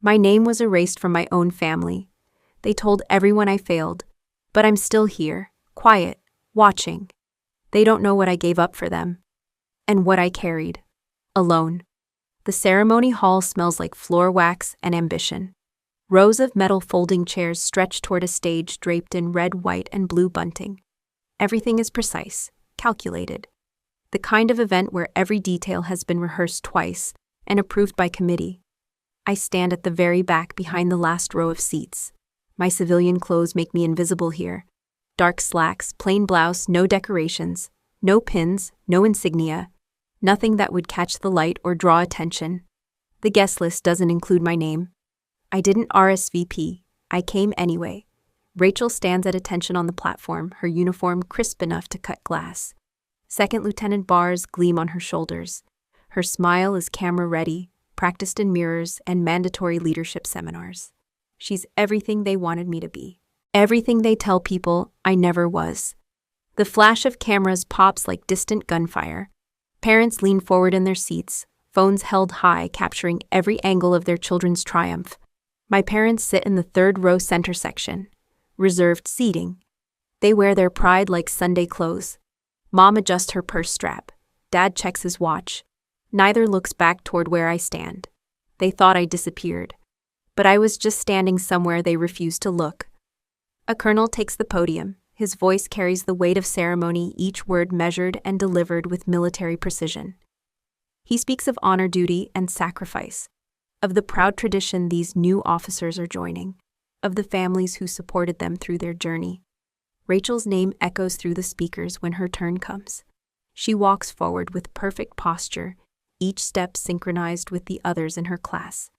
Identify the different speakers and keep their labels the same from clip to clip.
Speaker 1: My name was erased from my own family. They told everyone I failed, but I'm still here, quiet, watching. They don't know what I gave up for them. And what I carried. Alone. The ceremony hall smells like floor wax and ambition. Rows of metal folding chairs stretch toward a stage draped in red, white, and blue bunting. Everything is precise, calculated. The kind of event where every detail has been rehearsed twice and approved by committee. I stand at the very back behind the last row of seats. My civilian clothes make me invisible here. Dark slacks, plain blouse, no decorations, no pins, no insignia, nothing that would catch the light or draw attention. The guest list doesn't include my name. I didn't RSVP. I came anyway. Rachel stands at attention on the platform, her uniform crisp enough to cut glass. Second Lieutenant bars gleam on her shoulders. Her smile is camera-ready, practiced in mirrors and mandatory leadership seminars. She's everything they wanted me to be. Everything they tell people I never was. The flash of cameras pops like distant gunfire. Parents lean forward in their seats, phones held high, capturing every angle of their children's triumph. My parents sit in the third row center section. Reserved seating. They wear their pride like Sunday clothes. Mom adjusts her purse strap. Dad checks his watch. Neither looks back toward where I stand. They thought I disappeared. But I was just standing somewhere they refused to look. A colonel takes the podium. His voice carries the weight of ceremony, each word measured and delivered with military precision. He speaks of honor duty and sacrifice, of the proud tradition these new officers are joining, of the families who supported them through their journey. Rachel's name echoes through the speakers when her turn comes. She walks forward with perfect posture, each step synchronized with the others in her class.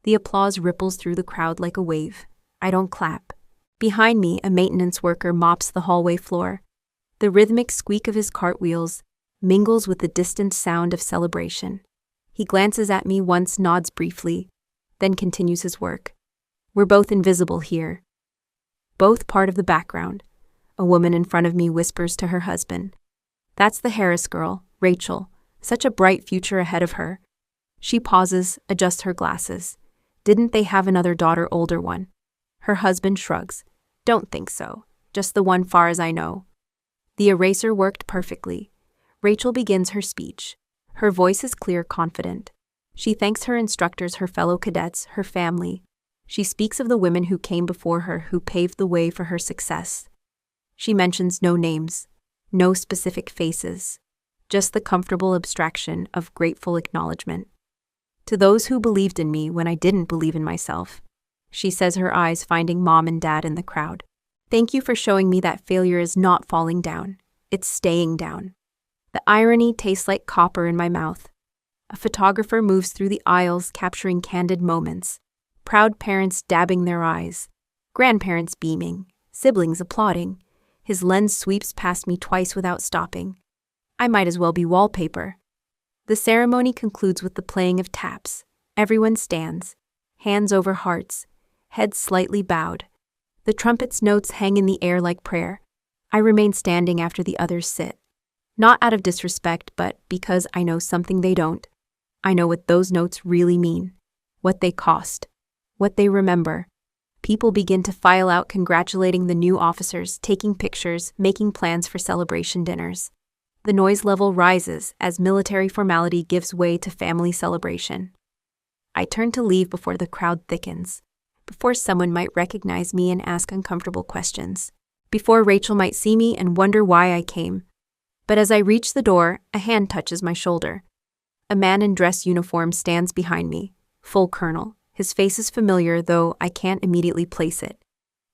Speaker 1: The applause ripples through the crowd like a wave. I don't clap. Behind me, a maintenance worker mops the hallway floor. The rhythmic squeak of his cartwheels mingles with the distant sound of celebration. He glances at me once, nods briefly, then continues his work. We're both invisible here. Both part of the background. A woman in front of me whispers to her husband. That's the Harris girl, Rachel. Such a bright future ahead of her. She pauses, adjusts her glasses. Didn't they have another daughter, older one? Her husband shrugs. Don't think so. Just the one far as I know. The eraser worked perfectly. Rachel begins her speech. Her voice is clear, confident. She thanks her instructors, her fellow cadets, her family. She speaks of the women who came before her, who paved the way for her success. She mentions no names, no specific faces, just the comfortable abstraction of grateful acknowledgement. To those who believed in me when I didn't believe in myself, she says, her eyes finding Mom and Dad in the crowd. Thank you for showing me that failure is not falling down, it's staying down. The irony tastes like copper in my mouth. A photographer moves through the aisles, capturing candid moments. Proud parents dabbing their eyes, grandparents beaming, siblings applauding. His lens sweeps past me twice without stopping. I might as well be wallpaper. The ceremony concludes with the playing of taps. Everyone stands, hands over hearts, heads slightly bowed. The trumpet's notes hang in the air like prayer. I remain standing after the others sit. Not out of disrespect, but because I know something they don't. I know what those notes really mean, what they cost, what they remember. People begin to file out, congratulating the new officers, taking pictures, making plans for celebration dinners. The noise level rises as military formality gives way to family celebration. I turn to leave before the crowd thickens, before someone might recognize me and ask uncomfortable questions, before Rachel might see me and wonder why I came. But as I reach the door, a hand touches my shoulder. A man in dress uniform stands behind me, full colonel. His face is familiar, though I can't immediately place it.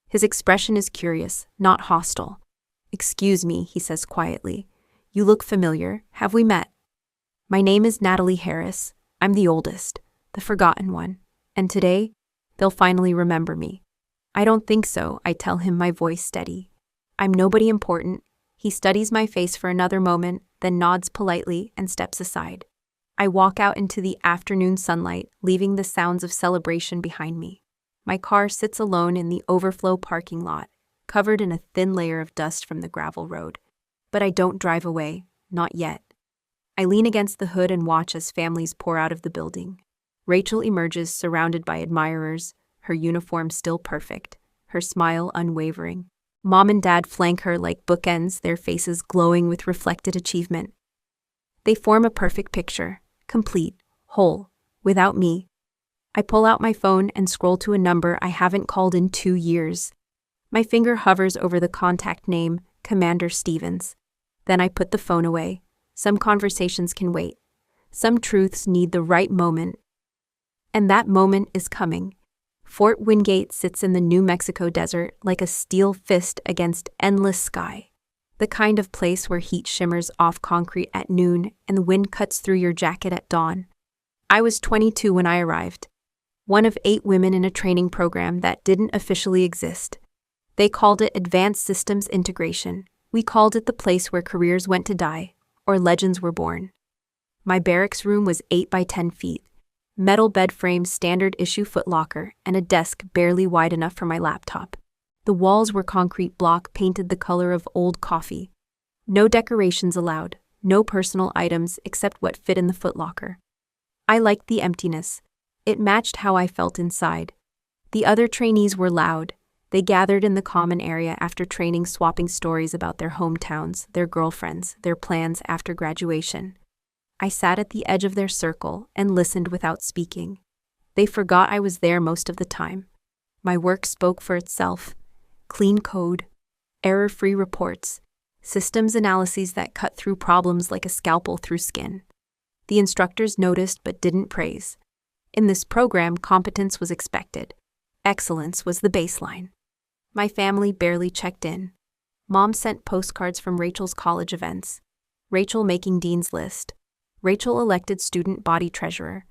Speaker 1: His expression is curious, not hostile. "Excuse me," he says quietly. "You look familiar. Have we met?" My name is Natalie Harris. I'm the oldest, the forgotten one. And today, they'll finally remember me. I don't think so, I tell him, my voice steady. I'm nobody important. He studies my face for another moment, then nods politely and steps aside. I walk out into the afternoon sunlight, leaving the sounds of celebration behind me. My car sits alone in the overflow parking lot, covered in a thin layer of dust from the gravel road. But I don't drive away, not yet. I lean against the hood and watch as families pour out of the building. Rachel emerges surrounded by admirers, her uniform still perfect, her smile unwavering. Mom and Dad flank her like bookends, their faces glowing with reflected achievement. They form a perfect picture, complete, whole, without me. I pull out my phone and scroll to a number I haven't called in 2 years. My finger hovers over the contact name, Commander Stevens. Then I put the phone away. Some conversations can wait. Some truths need the right moment. And that moment is coming. Fort Wingate sits in the New Mexico desert like a steel fist against endless sky. The kind of place where heat shimmers off concrete at noon and the wind cuts through your jacket at dawn. I was 22 when I arrived. One of 8 women in a training program that didn't officially exist. They called it Advanced Systems Integration. We called it the place where careers went to die, or legends were born. My barracks room was 8 by 10 feet. Metal bed frame, standard issue footlocker, and a desk barely wide enough for my laptop. The walls were concrete block painted the color of old coffee. No decorations allowed, no personal items except what fit in the footlocker. I liked the emptiness. It matched how I felt inside. The other trainees were loud. They gathered in the common area after training, swapping stories about their hometowns, their girlfriends, their plans after graduation. I sat at the edge of their circle and listened without speaking. They forgot I was there most of the time. My work spoke for itself. Clean code, error-free reports, systems analyses that cut through problems like a scalpel through skin. The instructors noticed but didn't praise. In this program, competence was expected. Excellence was the baseline. My family barely checked in. Mom sent postcards from Rachel's college events. Rachel making dean's list. Rachel elected student body treasurer.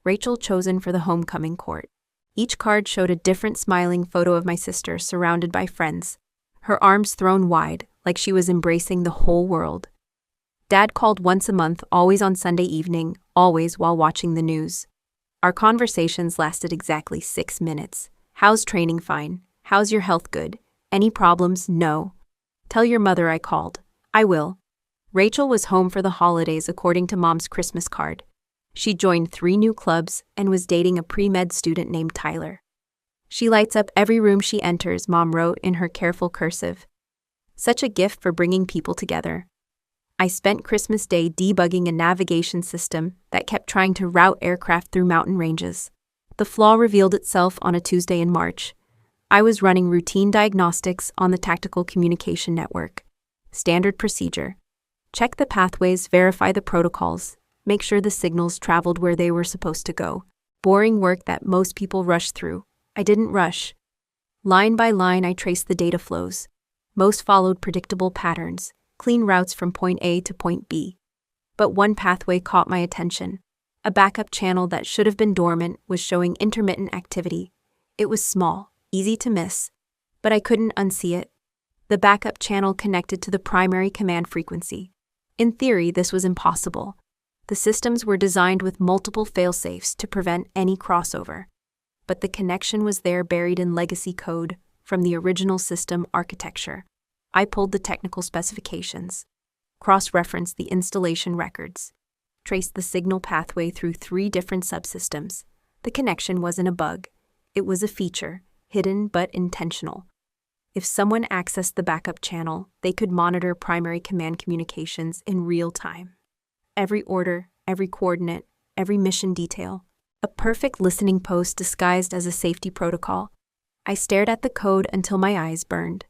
Speaker 1: Rachel chosen for the homecoming court. Each card showed a different smiling photo of my sister surrounded by friends, her arms thrown wide, like she was embracing the whole world. Dad called once a month, always on Sunday evening, always while watching the news. Our conversations lasted exactly 6 minutes. How's training? Fine. How's your health? Good. Any problems? No. Tell your mother I called. I will. Rachel was home for the holidays according to Mom's Christmas card. She joined 3 new clubs and was dating a pre-med student named Tyler. She lights up every room she enters, Mom wrote in her careful cursive. Such a gift for bringing people together. I spent Christmas Day debugging a navigation system that kept trying to route aircraft through mountain ranges. The flaw revealed itself on a Tuesday in March. I was running routine diagnostics on the tactical communication network. Standard procedure. Check the pathways, verify the protocols, make sure the signals traveled where they were supposed to go. Boring work that most people rush through. I didn't rush. Line by line, I traced the data flows. Most followed predictable patterns, clean routes from point A to point B. But one pathway caught my attention. A backup channel that should have been dormant was showing intermittent activity. It was small, easy to miss, but I couldn't unsee it. The backup channel connected to the primary command frequency. In theory, this was impossible. The systems were designed with multiple failsafes to prevent any crossover. But the connection was there, buried in legacy code from the original system architecture. I pulled the technical specifications, cross-referenced the installation records, traced the signal pathway through 3 different subsystems. The connection wasn't a bug. It was a feature, hidden but intentional. If someone accessed the backup channel, they could monitor primary command communications in real time. Every order, every coordinate, every mission detail. A perfect listening post disguised as a safety protocol. I stared at the code until my eyes burned.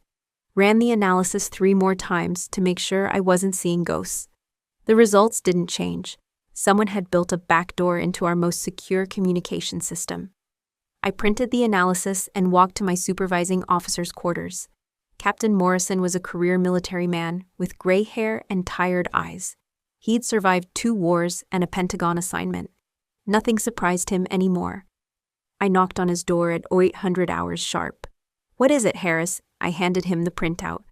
Speaker 1: Ran the analysis 3 more times to make sure I wasn't seeing ghosts. The results didn't change. Someone had built a backdoor into our most secure communication system. I printed the analysis and walked to my supervising officer's quarters. Captain Morrison was a career military man with gray hair and tired eyes. He'd survived 2 wars and a Pentagon assignment. Nothing surprised him anymore. I knocked on his door at 0800 hours sharp. "What is it, Harris?" I handed him the printout.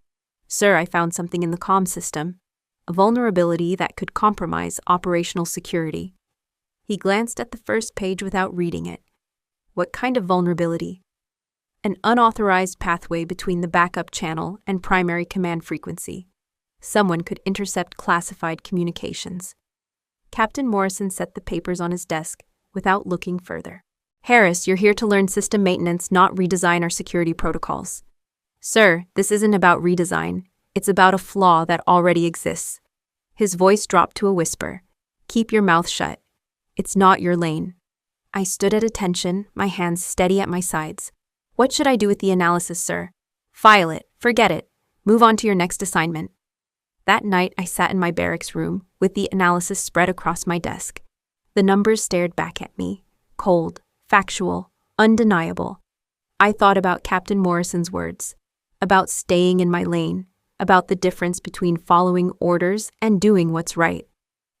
Speaker 1: "Sir, I found something in the comm system. A vulnerability that could compromise operational security." He glanced at the first page without reading it. "What kind of vulnerability?" "An unauthorized pathway between the backup channel and primary command frequency. Someone could intercept classified communications." Captain Morrison set the papers on his desk, without looking further. Harris, you're here to learn system maintenance, not redesign our security protocols. Sir, this isn't about redesign. It's about a flaw that already exists. His voice dropped to a whisper. Keep your mouth shut. It's not your lane. I stood at attention, my hands steady at my sides. What should I do with the analysis, sir? File it. Forget it. Move on to your next assignment. That night, I sat in my barracks room, with the analysis spread across my desk. The numbers stared back at me. Cold, factual, undeniable. I thought about Captain Morrison's words. About staying in my lane. About the difference between following orders and doing what's right.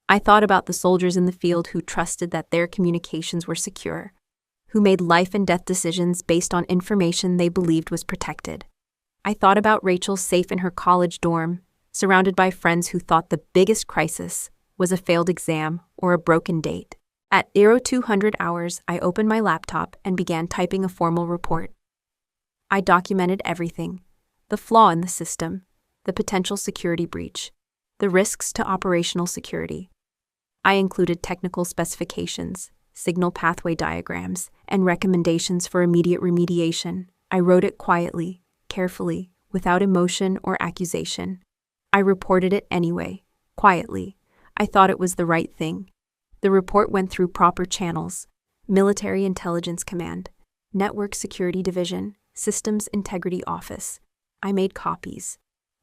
Speaker 1: I thought about the soldiers in the field who trusted that their communications were secure, who made life and death decisions based on information they believed was protected. I thought about Rachel safe in her college dorm, surrounded by friends who thought the biggest crisis was a failed exam or a broken date. At 0200 hours, I opened my laptop and began typing a formal report. I documented everything: the flaw in the system, the potential security breach, the risks to operational security. I included technical specifications, signal pathway diagrams, and recommendations for immediate remediation. I wrote it quietly, carefully, without emotion or accusation. I reported it anyway, quietly. I thought it was the right thing. The report went through proper channels: Military Intelligence Command, Network Security Division, Systems Integrity Office. I made copies,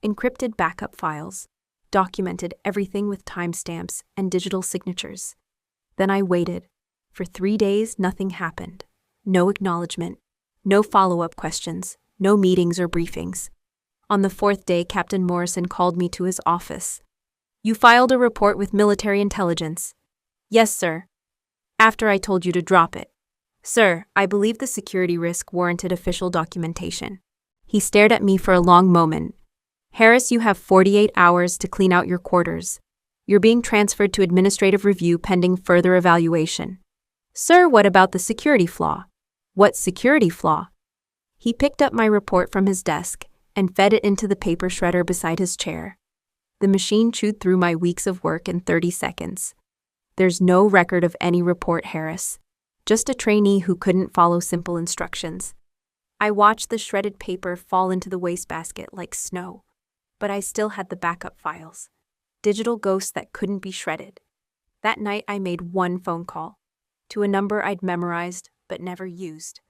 Speaker 1: encrypted backup files, documented everything with timestamps and digital signatures. Then I waited. For 3 days, nothing happened. No acknowledgement, no follow-up questions, no meetings or briefings. On the 4th day, Captain Morrison called me to his office. You filed a report with military intelligence. Yes, sir. After I told you to drop it. Sir, I believe the security risk warranted official documentation. He stared at me for a long moment. Harris, you have 48 hours to clean out your quarters. You're being transferred to administrative review pending further evaluation. Sir, what about the security flaw? What security flaw? He picked up my report from his desk and fed it into the paper shredder beside his chair. The machine chewed through my weeks of work in 30 seconds. There's no record of any report, Harris. Just a trainee who couldn't follow simple instructions. I watched the shredded paper fall into the wastebasket like snow. But I still had the backup files. Digital ghosts that couldn't be shredded. That night I made one phone call. To a number I'd memorized but never used.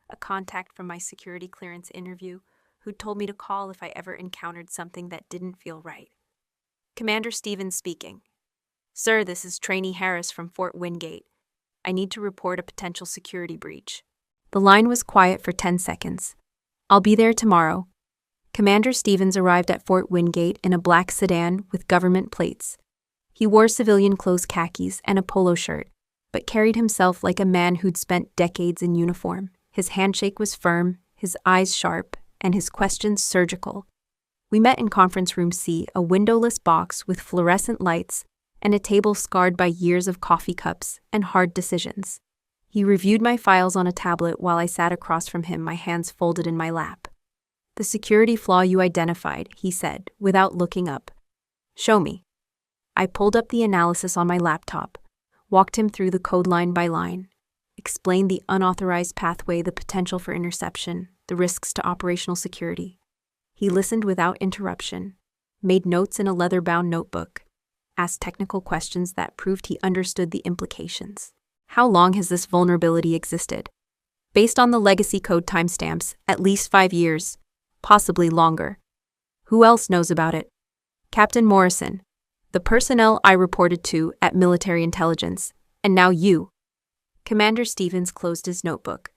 Speaker 1: A contact from my security clearance interview who told me to call if I ever encountered something that didn't feel right. Commander Stevens speaking. Sir, this is Trainee Harris from Fort Wingate. I need to report a potential security breach. The line was quiet for 10 seconds. I'll be there tomorrow. Commander Stevens arrived at Fort Wingate in a black sedan with government plates. He wore civilian clothes, khakis, and a polo shirt, but carried himself like a man who'd spent decades in uniform. His handshake was firm, his eyes sharp, and his questions surgical. We met in Conference Room C, a windowless box with fluorescent lights and a table scarred by years of coffee cups and hard decisions. He reviewed my files on a tablet while I sat across from him, my hands folded in my lap. The security flaw you identified, he said, without looking up. Show me. I pulled up the analysis on my laptop, walked him through the code line by line, explained the unauthorized pathway, the potential for interception, the risks to operational security. He listened without interruption, made notes in a leather-bound notebook, asked technical questions that proved he understood the implications. How long has this vulnerability existed? Based on the legacy code timestamps, at least 5 years. Possibly longer. Who else knows about it? Captain Morrison, the personnel I reported to at military intelligence, and now you. Commander Stevens closed his notebook.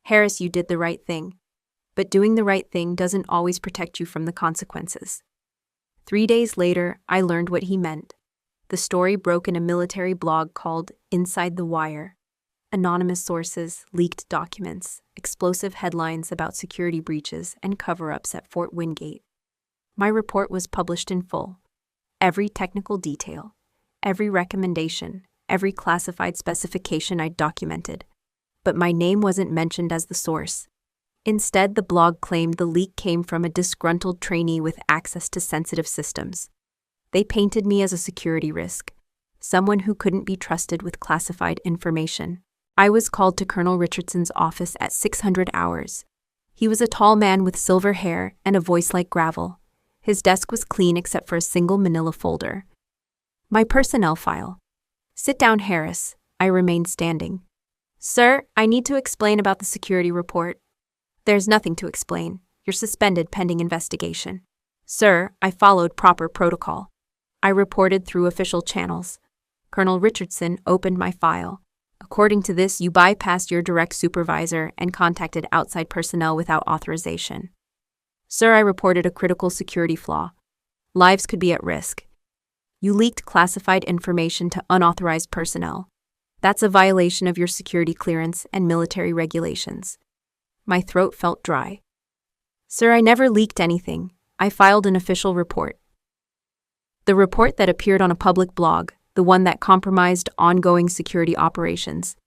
Speaker 1: Harris, you did the right thing. But doing the right thing doesn't always protect you from the consequences. 3 days later, I learned what he meant. The story broke in a military blog called Inside the Wire. Anonymous sources, leaked documents, explosive headlines about security breaches and cover-ups at Fort Wingate. My report was published in full. Every technical detail, every recommendation, every classified specification I'd documented. But my name wasn't mentioned as the source. Instead, the blog claimed the leak came from a disgruntled trainee with access to sensitive systems. They painted me as a security risk, someone who couldn't be trusted with classified information. I was called to Colonel Richardson's office at 600 hours. He was a tall man with silver hair and a voice like gravel. His desk was clean except for a single manila folder. My personnel file. Sit down, Harris. I remained standing. Sir, I need to explain about the security report. There's nothing to explain. You're suspended pending investigation. Sir, I followed proper protocol. I reported through official channels. Colonel Richardson opened my file. According to this, you bypassed your direct supervisor and contacted outside personnel without authorization. Sir, I reported a critical security flaw. Lives could be at risk. You leaked classified information to unauthorized personnel. That's a violation of your security clearance and military regulations. My throat felt dry. Sir, I never leaked anything. I filed an official report. The report that appeared on a public blog, the one that compromised ongoing security operations.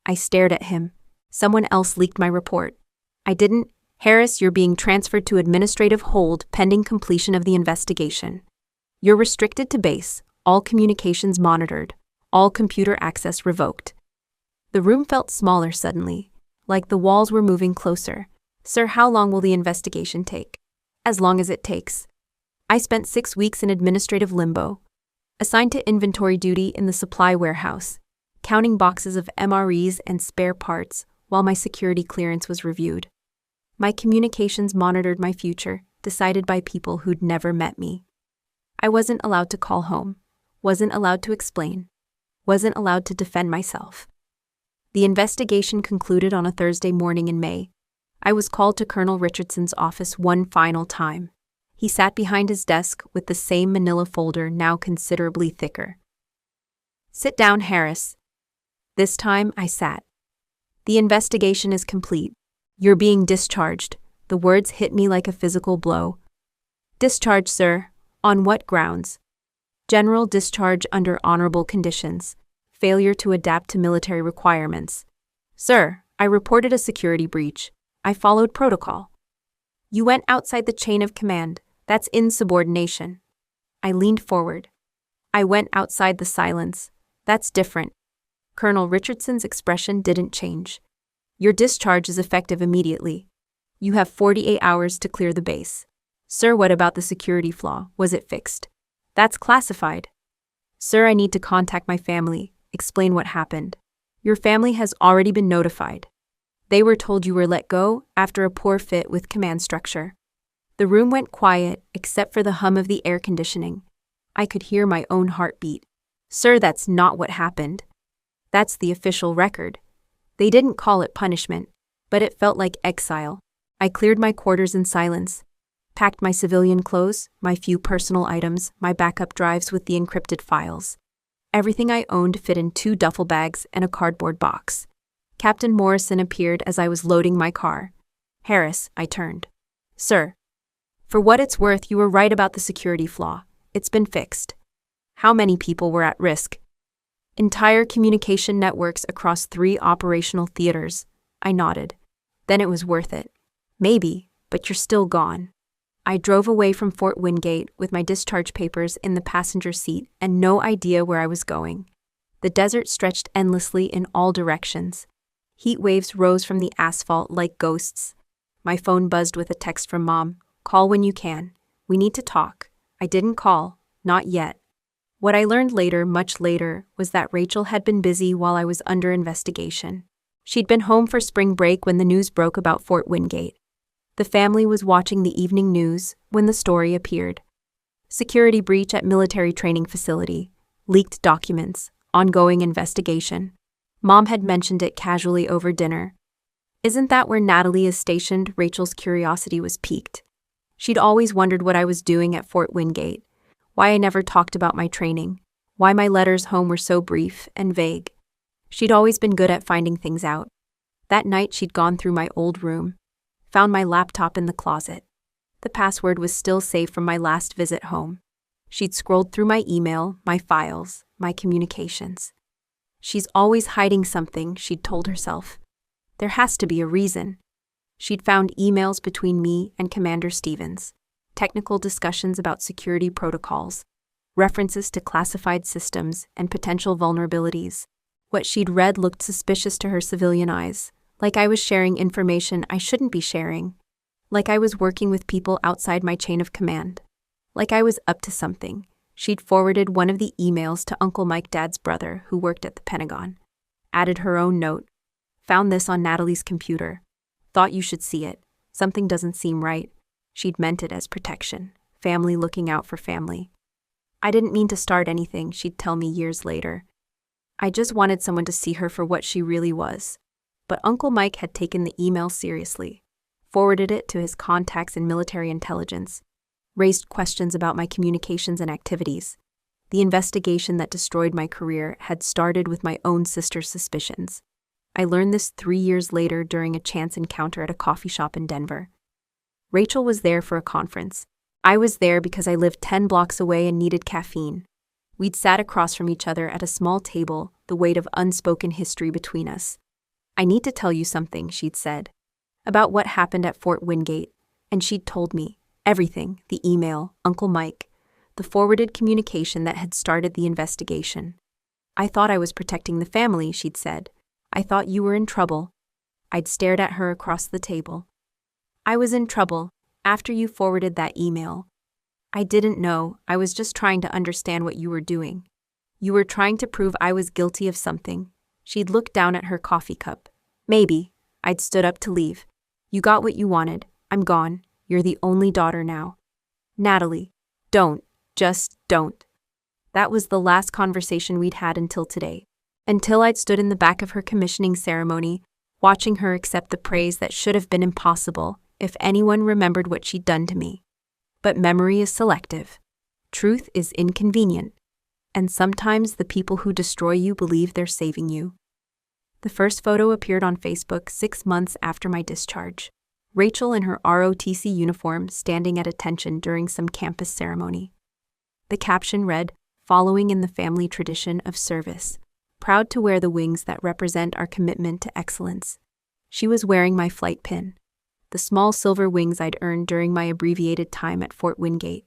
Speaker 1: I stared at him. Someone else leaked my report. I didn't. Harris, you're being transferred to administrative hold pending completion of the investigation. You're restricted to base, all communications monitored, all computer access revoked. The room felt smaller suddenly, like the walls were moving closer. Sir, how long will the investigation take? As long as it takes. I spent 6 weeks in administrative limbo, assigned to inventory duty in the supply warehouse, counting boxes of MREs and spare parts while my security clearance was reviewed. My communications monitored my future, decided by people who'd never met me. I wasn't allowed to call home, wasn't allowed to explain, wasn't allowed to defend myself. The investigation concluded on a Thursday morning in May. I was called to Colonel Richardson's office one final time. He sat behind his desk with the same manila folder, now considerably thicker. Sit down, Harris. This time I sat. The investigation is complete. You're being discharged. The words hit me like a physical blow. Discharge, sir. On what grounds? General discharge under honorable conditions. Failure to adapt to military requirements. Sir, I reported a security breach. I followed protocol. You went outside the chain of command. That's insubordination. I leaned forward. I went outside the silence. That's different. Colonel Richardson's expression didn't change. Your discharge is effective immediately. You have 48 hours to clear the base. Sir, what about the security flaw? Was it fixed? That's classified. Sir, I need to contact my family, explain what happened. Your family has already been notified. They were told you were let go after a poor fit with command structure. The room went quiet except for the hum of the air conditioning. I could hear my own heartbeat. Sir, that's not what happened. That's the official record. They didn't call it punishment, but it felt like exile. I cleared my quarters in silence, packed my civilian clothes, my few personal items, my backup drives with the encrypted files. Everything I owned fit in 2 duffel bags and a cardboard box. Captain Morrison appeared as I was loading my car. Harris, I turned. Sir, for what it's worth, you were right about the security flaw. It's been fixed. How many people were at risk? Entire communication networks across 3 operational theaters. I nodded. Then it was worth it. Maybe, but you're still gone. I drove away from Fort Wingate with my discharge papers in the passenger seat and no idea where I was going. The desert stretched endlessly in all directions. Heat waves rose from the asphalt like ghosts. My phone buzzed with a text from Mom. Call when you can. We need to talk. I didn't call. Not yet. What I learned later, much later, was that Rachel had been busy while I was under investigation. She'd been home for spring break when the news broke about Fort Wingate. The family was watching the evening news when the story appeared. Security breach at military training facility. Leaked documents. Ongoing investigation. Mom had mentioned it casually over dinner. Isn't that where Natalie is stationed? Rachel's curiosity was piqued. She'd always wondered what I was doing at Fort Wingate, why I never talked about my training, why my letters home were so brief and vague. She'd always been good at finding things out. That night she'd gone through my old room, found my laptop in the closet. The password was still safe from my last visit home. She'd scrolled through my email, my files, my communications. She's always hiding something, she'd told herself. There has to be a reason. She'd found emails between me and Commander Stevens, technical discussions about security protocols, references to classified systems and potential vulnerabilities. What she'd read looked suspicious to her civilian eyes, like I was sharing information I shouldn't be sharing, like I was working with people outside my chain of command, like I was up to something. She'd forwarded one of the emails to Uncle Mike, Dad's brother, who worked at the Pentagon. Added her own note. Found this on Natalie's computer. Thought you should see it. Something doesn't seem right. She'd meant it as protection. Family looking out for family. I didn't mean to start anything, she'd tell me years later. I just wanted someone to see her for what she really was. But Uncle Mike had taken the email seriously, forwarded it to his contacts in military intelligence, raised questions about my communications and activities. The investigation that destroyed my career had started with my own sister's suspicions. I learned this 3 years later during a chance encounter at a coffee shop in Denver. Rachel was there for a conference. I was there because I lived 10 blocks away and needed caffeine. We'd sat across from each other at a small table, the weight of unspoken history between us. I need to tell you something, she'd said, about what happened at Fort Wingate, and she'd told me everything, the email, Uncle Mike, the forwarded communication that had started the investigation. I thought I was protecting the family, she'd said. I thought you were in trouble. I'd stared at her across the table. I was in trouble after you forwarded that email. I didn't know, I was just trying to understand what you were doing. You were trying to prove I was guilty of something. She'd looked down at her coffee cup. Maybe. I'd stood up to leave. You got what you wanted. I'm gone. You're the only daughter now. Natalie, don't. Just don't. That was the last conversation we'd had until today. Until I'd stood in the back of her commissioning ceremony, watching her accept the praise that should have been impossible if anyone remembered what she'd done to me. But memory is selective. Truth is inconvenient. And sometimes the people who destroy you believe they're saving you. The first photo appeared on Facebook 6 months after my discharge. Rachel in her ROTC uniform standing at attention during some campus ceremony. The caption read, "Following in the family tradition of service. Proud to wear the wings that represent our commitment to excellence." She was wearing my flight pin. The small silver wings I'd earned during my abbreviated time at Fort Wingate.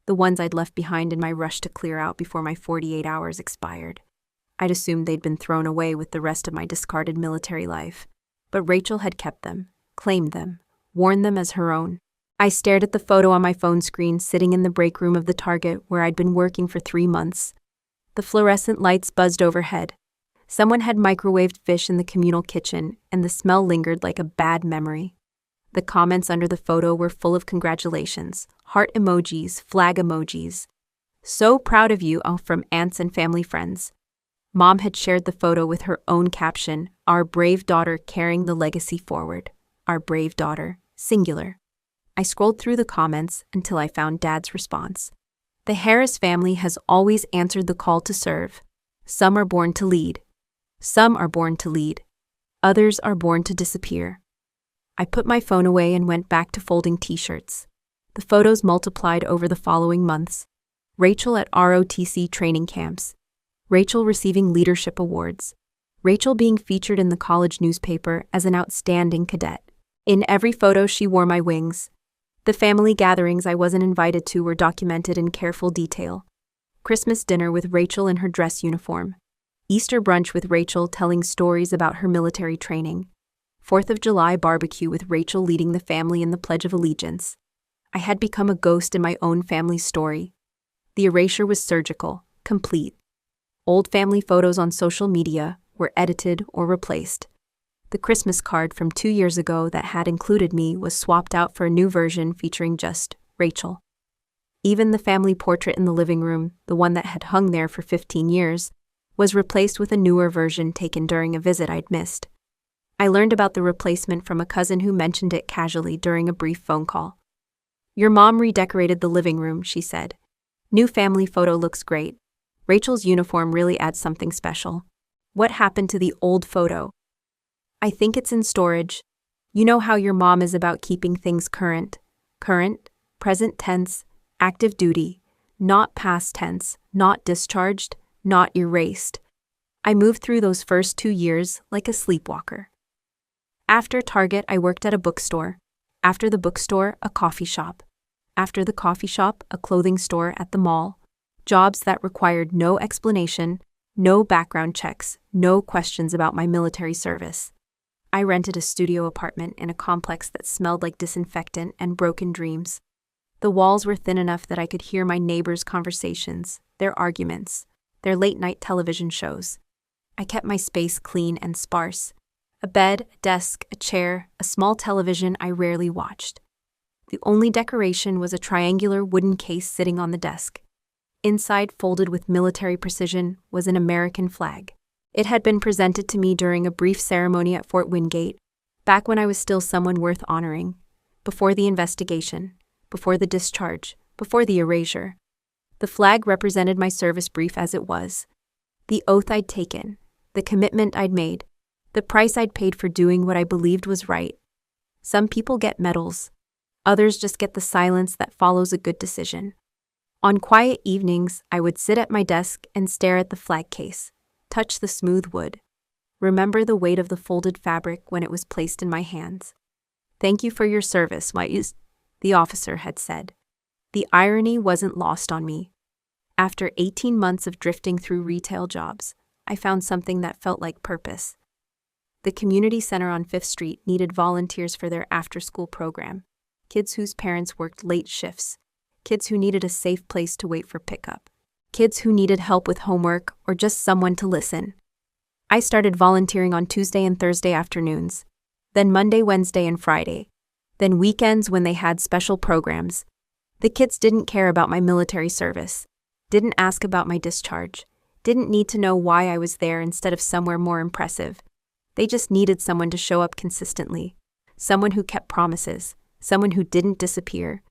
Speaker 1: The ones I'd left behind in my rush to clear out before my 48 hours expired. I'd assumed they'd been thrown away with the rest of my discarded military life. But Rachel had kept them, claimed them, worn them as her own. I stared at the photo on my phone screen sitting in the break room of the Target where I'd been working for 3 months. The fluorescent lights buzzed overhead. Someone had microwaved fish in the communal kitchen, and the smell lingered like a bad memory. The comments under the photo were full of congratulations, heart emojis, flag emojis. "So proud of you," from aunts and family friends. Mom had shared the photo with her own caption, "Our brave daughter carrying the legacy forward." Our brave daughter, singular. I scrolled through the comments until I found Dad's response. "The Harris family has always answered the call to serve. Some are born to lead. Some are born to lead. Others are born to disappear." I put my phone away and went back to folding t-shirts. The photos multiplied over the following months. Rachel at ROTC training camps. Rachel receiving leadership awards. Rachel being featured in the college newspaper as an outstanding cadet. In every photo she wore my wings. The family gatherings I wasn't invited to were documented in careful detail. Christmas dinner with Rachel in her dress uniform. Easter brunch with Rachel telling stories about her military training. 4th of July barbecue with Rachel leading the family in the Pledge of Allegiance. I had become a ghost in my own family's story. The erasure was surgical, complete. Old family photos on social media were edited or replaced. The Christmas card from 2 years ago that had included me was swapped out for a new version featuring just Rachel. Even the family portrait in the living room, the one that had hung there for 15 years, was replaced with a newer version taken during a visit I'd missed. I learned about the replacement from a cousin who mentioned it casually during a brief phone call. "Your mom redecorated the living room," she said. "New family photo looks great. Rachel's uniform really adds something special. What happened to the old photo?" "I think it's in storage. You know how your mom is about keeping things current. Current, present tense, active duty, not past tense, not discharged, not erased." I moved through those first 2 years like a sleepwalker. After Target, I worked at a bookstore. After the bookstore, a coffee shop. After the coffee shop, a clothing store at the mall. Jobs that required no explanation, No background checks, no questions about my military service. I rented a studio apartment in a complex that smelled like disinfectant and broken dreams. The walls were thin enough that I could hear my neighbors' conversations, their arguments, their late-night television shows. I kept my space clean and sparse. A bed, a desk, a chair, a small television I rarely watched. The only decoration was a triangular wooden case sitting on the desk. Inside, folded with military precision, was an American flag. It had been presented to me during a brief ceremony at Fort Wingate, back when I was still someone worth honoring, before the investigation, before the discharge, before the erasure. The flag represented my service brief as it was. The oath I'd taken, the commitment I'd made, the price I'd paid for doing what I believed was right. Some people get medals. Others just get the silence that follows a good decision. On quiet evenings, I would sit at my desk and stare at the flag case, touch the smooth wood, remember the weight of the folded fabric when it was placed in my hands. "Thank you for your service, the officer had said. The irony wasn't lost on me. After 18 months of drifting through retail jobs, I found something that felt like purpose. The community center on 5th Street needed volunteers for their after-school program, kids whose parents worked late shifts, kids who needed a safe place to wait for pickup, kids who needed help with homework or just someone to listen. I started volunteering on Tuesday and Thursday afternoons, then Monday, Wednesday, and Friday, then weekends when they had special programs. The kids didn't care about my military service, didn't ask about my discharge, didn't need to know why I was there instead of somewhere more impressive. They just needed someone to show up consistently, someone who kept promises, someone who didn't disappear.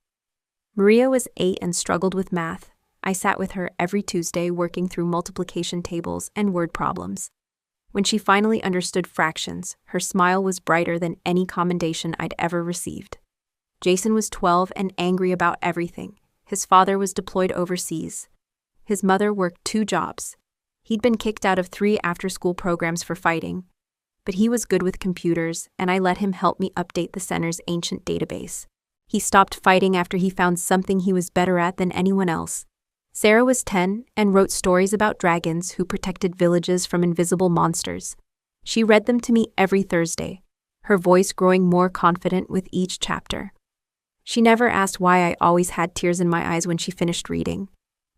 Speaker 1: Maria was 8 and struggled with math. I sat with her every Tuesday working through multiplication tables and word problems. When she finally understood fractions, her smile was brighter than any commendation I'd ever received. Jason was 12 and angry about everything. His father was deployed overseas. His mother worked 2 jobs. He'd been kicked out of 3 after-school programs for fighting. But he was good with computers, and I let him help me update the center's ancient database. He stopped fighting after he found something he was better at than anyone else. Sarah was 10 and wrote stories about dragons who protected villages from invisible monsters. She read them to me every Thursday, her voice growing more confident with each chapter. She never asked why I always had tears in my eyes when she finished reading.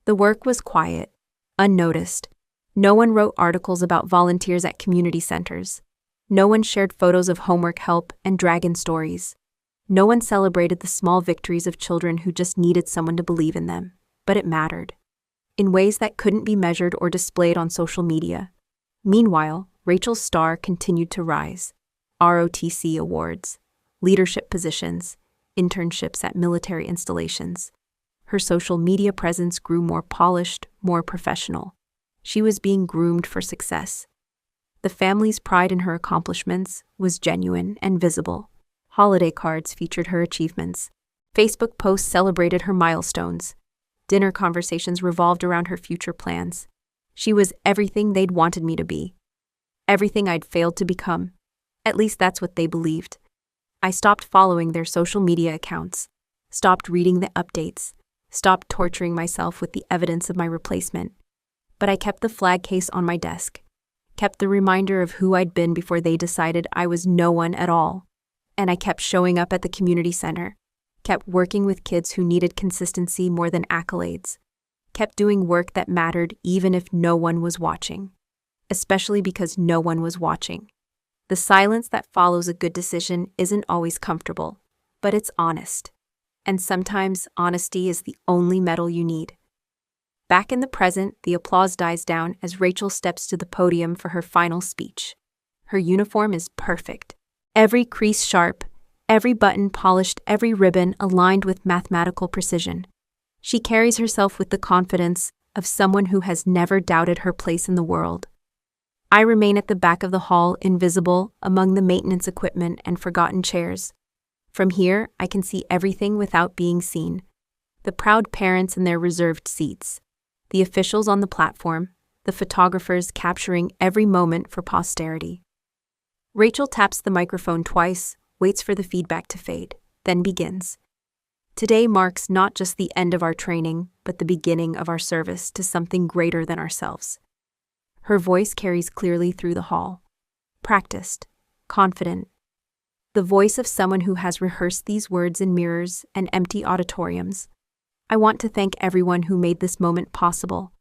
Speaker 1: The work was quiet, unnoticed. No one wrote articles about volunteers at community centers. No one shared photos of homework help and dragon stories. No one celebrated the small victories of children who just needed someone to believe in them. But it mattered, in ways that couldn't be measured or displayed on social media. Meanwhile, Rachel's star continued to rise. ROTC awards, leadership positions, internships at military installations. Her social media presence grew more polished, more professional. She was being groomed for success. The family's pride in her accomplishments was genuine and visible. Holiday cards featured her achievements. Facebook posts celebrated her milestones. Dinner conversations revolved around her future plans. She was everything they'd wanted me to be. Everything I'd failed to become. At least that's what they believed. I stopped following their social media accounts, stopped reading the updates, stopped torturing myself with the evidence of my replacement. But I kept the flag case on my desk, kept the reminder of who I'd been before they decided I was no one at all. And I kept showing up at the community center, kept working with kids who needed consistency more than accolades, kept doing work that mattered even if no one was watching, especially because no one was watching. The silence that follows a good decision isn't always comfortable, but it's honest. And sometimes honesty is the only medal you need. Back in the present, the applause dies down as Rachel steps to the podium for her final speech. Her uniform is perfect. Every crease sharp, every button polished, every ribbon aligned with mathematical precision. She carries herself with the confidence of someone who has never doubted her place in the world. I remain at the back of the hall, invisible among the maintenance equipment and forgotten chairs. From here, I can see everything without being seen. The proud parents in their reserved seats, the officials on the platform, the photographers capturing every moment for posterity. Rachel taps the microphone twice, waits for the feedback to fade, then begins. Today marks not just the end of our training, but the beginning of our service to something greater than ourselves. Her voice carries clearly through the hall. Practiced, confident. The voice of someone who has rehearsed these words in mirrors and empty auditoriums. I want to thank everyone who made this moment possible.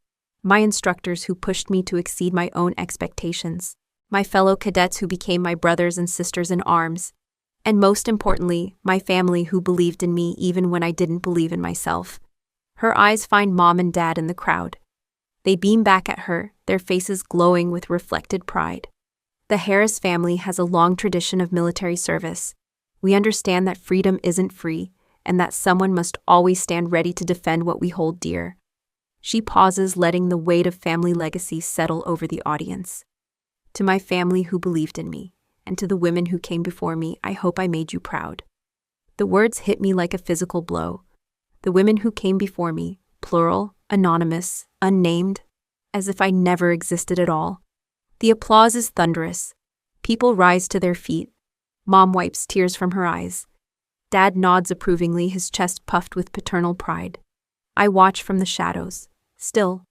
Speaker 1: My instructors who pushed me to exceed my own expectations. My fellow cadets who became my brothers and sisters in arms. And most importantly, my family who believed in me even when I didn't believe in myself. Her eyes find Mom and Dad in the crowd. They beam back at her, their faces glowing with reflected pride. The Harris family has a long tradition of military service. We understand that freedom isn't free, and that someone must always stand ready to defend what we hold dear. She pauses, letting the weight of family legacy settle over the audience. To my family who believed in me, and to the women who came before me, I hope I made you proud. The words hit me like a physical blow. The women who came before me, plural, anonymous, unnamed, as if I never existed at all. The applause is thunderous. People rise to their feet. Mom wipes tears from her eyes. Dad nods approvingly, his chest puffed with paternal pride. I watch from the shadows. Still.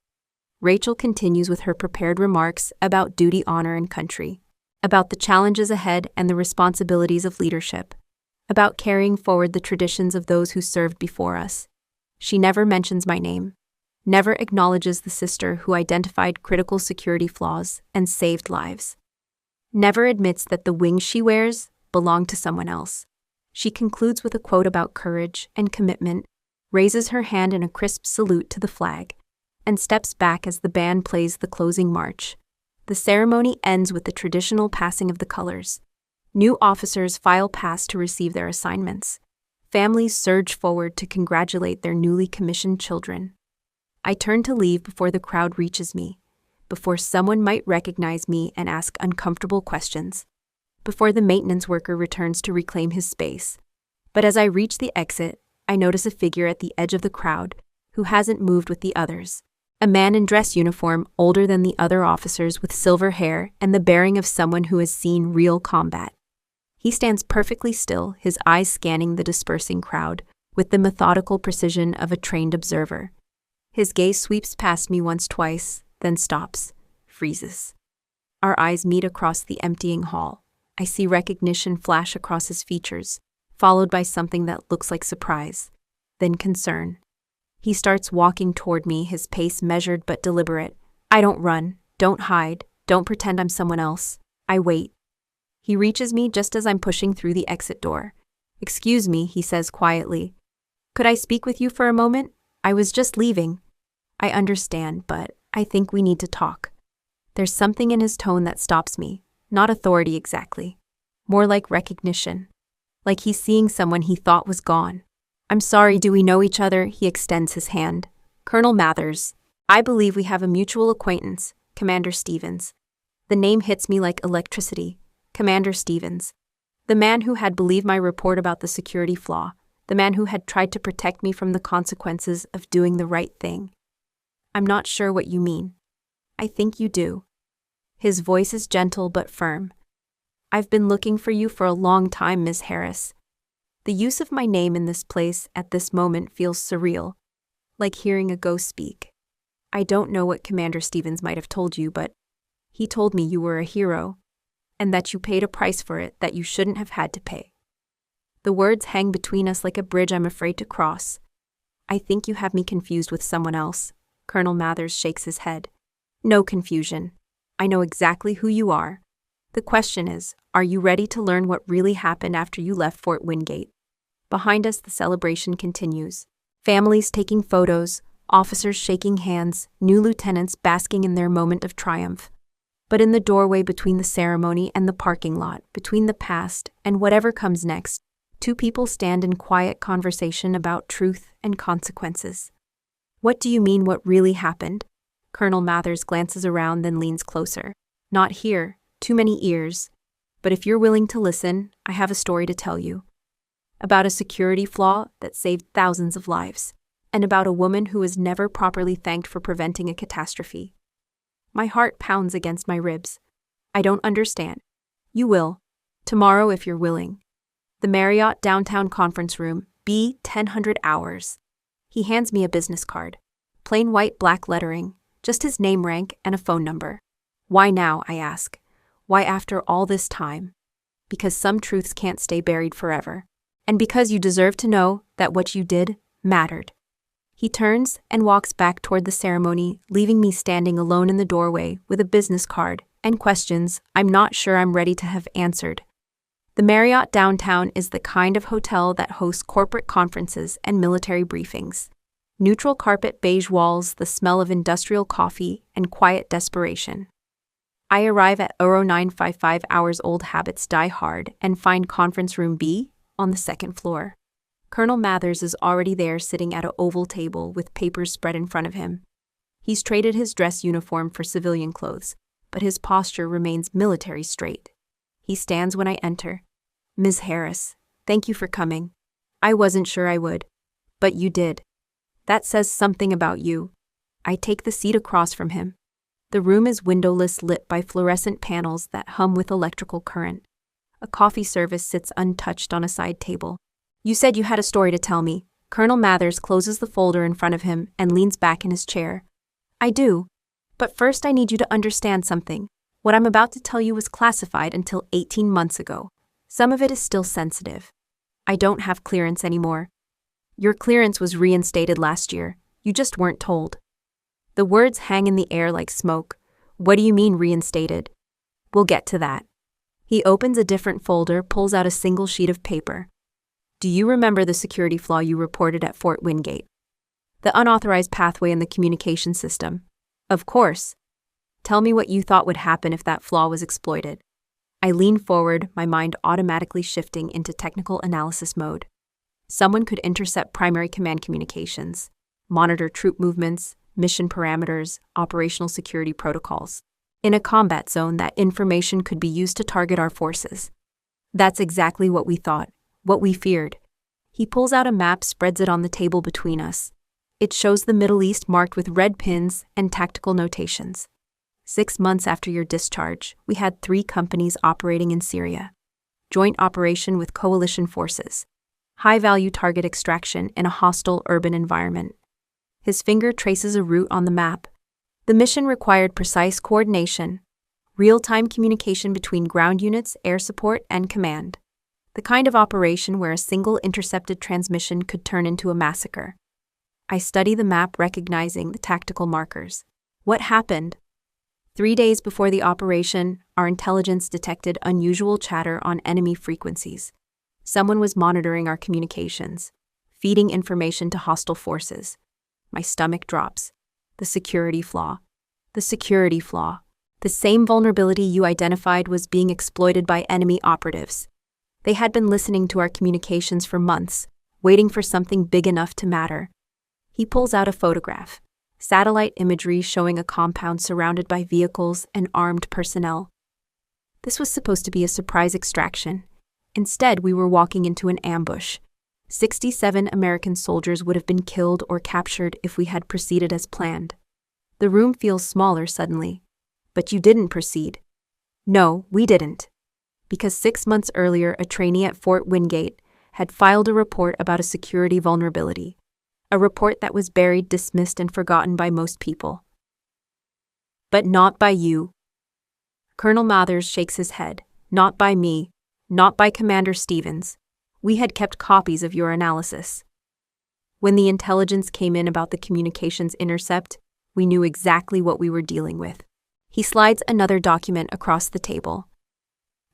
Speaker 1: Rachel continues with her prepared remarks about duty, honor, and country. About the challenges ahead and the responsibilities of leadership. About carrying forward the traditions of those who served before us. She never mentions my name. Never acknowledges the sister who identified critical security flaws and saved lives. Never admits that the wings she wears belong to someone else. She concludes with a quote about courage and commitment, raises her hand in a crisp salute to the flag, and steps back as the band plays the closing march. The ceremony ends with the traditional passing of the colors. New officers file past to receive their assignments. Families surge forward to congratulate their newly commissioned children. I turn to leave before the crowd reaches me, before someone might recognize me and ask uncomfortable questions, before the maintenance worker returns to reclaim his space. But as I reach the exit, I notice a figure at the edge of the crowd who hasn't moved with the others. A man in dress uniform, older than the other officers, with silver hair and the bearing of someone who has seen real combat. He stands perfectly still, his eyes scanning the dispersing crowd with the methodical precision of a trained observer. His gaze sweeps past me once, twice, then stops, freezes. Our eyes meet across the emptying hall. I see recognition flash across his features, followed by something that looks like surprise, then concern. He starts walking toward me, his pace measured but deliberate. I don't run, don't hide, don't pretend I'm someone else. I wait. He reaches me just as I'm pushing through the exit door. "Excuse me," he says quietly. "Could I speak with you for a moment? I was just leaving." I understand, but I think we need to talk. There's something in his tone that stops me, not authority exactly. More like recognition. Like he's seeing someone he thought was gone. "I'm sorry, do we know each other?" He extends his hand. "Colonel Mathers. I believe we have a mutual acquaintance, Commander Stevens." The name hits me like electricity. Commander Stevens. The man who had believed my report about the security flaw. The man who had tried to protect me from the consequences of doing the right thing. "I'm not sure what you mean." "I think you do." His voice is gentle but firm. "I've been looking for you for a long time, Miss Harris." The use of my name in this place at this moment feels surreal, like hearing a ghost speak. "I don't know what Commander Stevens might have told you, but he told me you were a hero, and that you paid a price for it that you shouldn't have had to pay." The words hang between us like a bridge I'm afraid to cross. "I think you have me confused with someone else." Colonel Mathers shakes his head. "No confusion. I know exactly who you are. The question is, are you ready to learn what really happened after you left Fort Wingate?" Behind us, the celebration continues. Families taking photos, officers shaking hands, new lieutenants basking in their moment of triumph. But in the doorway between the ceremony and the parking lot, between the past and whatever comes next, two people stand in quiet conversation about truth and consequences. "What do you mean, what really happened?" Colonel Mathers glances around, then leans closer. "Not here, too many ears. But if you're willing to listen, I have a story to tell you. About a security flaw that saved thousands of lives, and about a woman who was never properly thanked for preventing a catastrophe." My heart pounds against my ribs. "I don't understand." "You will. Tomorrow if you're willing. The Marriott Downtown Conference Room, B 1000 hours." He hands me a business card. Plain white black lettering, just his name, rank, and a phone number. Why now, I ask? Why after all this time? Because some truths can't stay buried forever. And because you deserve to know that what you did mattered. He turns and walks back toward the ceremony, leaving me standing alone in the doorway with a business card and questions I'm not sure I'm ready to have answered. The Marriott downtown is the kind of hotel that hosts corporate conferences and military briefings. Neutral carpet, beige walls, the smell of industrial coffee, and quiet desperation. I arrive at 0955 hours old habits die hard and find conference room B on the second floor. Colonel Mathers is already there sitting at an oval table with papers spread in front of him. He's traded his dress uniform for civilian clothes, but his posture remains military straight. He stands when I enter. Ms. Harris, thank you for coming. I wasn't sure I would, but you did. That says something about you. I take the seat across from him. The room is windowless, lit by fluorescent panels that hum with electrical current. A coffee service sits untouched on a side table. You said you had a story to tell me. Colonel Mathers closes the folder in front of him and leans back in his chair. I do. But first I need you to understand something. What I'm about to tell you was classified until 18 months ago. Some of it is still sensitive. I don't have clearance anymore. Your clearance was reinstated last year. You just weren't told. The words hang in the air like smoke. What do you mean reinstated? We'll get to that. He opens a different folder, pulls out a single sheet of paper. Do you remember the security flaw you reported at Fort Wingate? The unauthorized pathway in the communication system. Of course. Tell me what you thought would happen if that flaw was exploited. I lean forward, my mind automatically shifting into technical analysis mode. Someone could intercept primary command communications, monitor troop movements, mission parameters, operational security protocols. In a combat zone, that information could be used to target our forces. That's exactly what we thought. What we feared. He pulls out a map, spreads it on the table between us. It shows the Middle East marked with red pins and tactical notations. 6 months after your discharge, we had 3 companies operating in Syria. Joint operation with coalition forces. High-value target extraction in a hostile urban environment. His finger traces a route on the map. The mission required precise coordination, real-time communication between ground units, air support, and command. The kind of operation where a single intercepted transmission could turn into a massacre. I study the map, recognizing the tactical markers. What happened? 3 days before the operation, our intelligence detected unusual chatter on enemy frequencies. Someone was monitoring our communications, feeding information to hostile forces. My stomach drops. The security flaw. The security flaw. The same vulnerability you identified was being exploited by enemy operatives. They had been listening to our communications for months, waiting for something big enough to matter. He pulls out a photograph. Satellite imagery showing a compound surrounded by vehicles and armed personnel. This was supposed to be a surprise extraction. Instead, we were walking into an ambush. 67 American soldiers would have been killed or captured if we had proceeded as planned. The room feels smaller suddenly. But you didn't proceed. No, we didn't. Because 6 months earlier, a trainee at Fort Wingate had filed a report about a security vulnerability. A report that was buried, dismissed, and forgotten by most people. But not by you. Colonel Mathers shakes his head. Not by me. Not by Commander Stevens. We had kept copies of your analysis. When the intelligence came in about the communications intercept, we knew exactly what we were dealing with. He slides another document across the table.